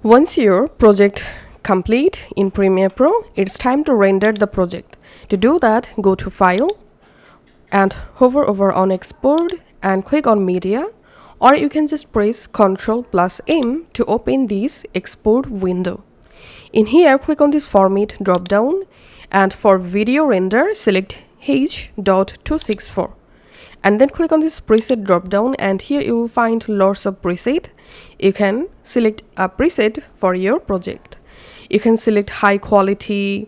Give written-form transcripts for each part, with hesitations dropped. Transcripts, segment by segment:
Once your project complete in Premiere Pro, it's time to render the project. To do that, go to File and hover over on Export and click on Media, or you can just press Ctrl+M to open this export window. In here, click on this Format drop down, and for video render, select H.264. And then click on this preset drop down, and here you will find lots of preset. You can select a preset for your project. You can select high quality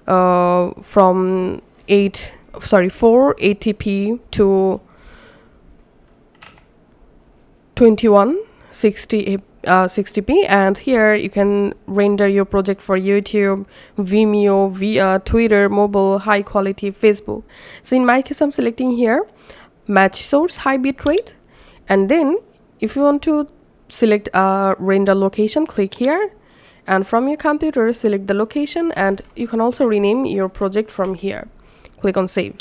from 480p to 2160p, and here you can render your project for YouTube, Vimeo, Twitter, mobile, high quality, Facebook. So in my case, I'm selecting here match source high bitrate, and then if you want to select a render location, click here, and from your computer select the location, and you can also rename your project from here. Click on save.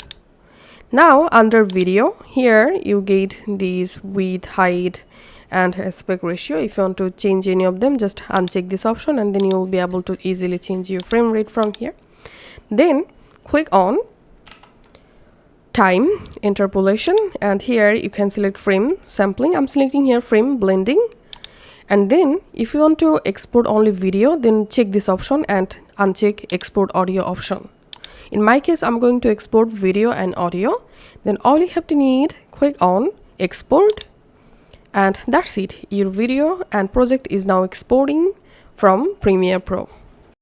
Now under video, here you get these width, height and aspect ratio. If you want to change any of them, just uncheck this option, and then you will be able to easily change your frame rate from here. Then click on time interpolation, and here you can select frame sampling. I'm selecting here frame blending. And then if you want to export only video, then check this option and uncheck export audio option. In my case, I'm going to export video and audio. Then all you have to need, click on export, and that's it. Your video and project is now exporting from Premiere Pro.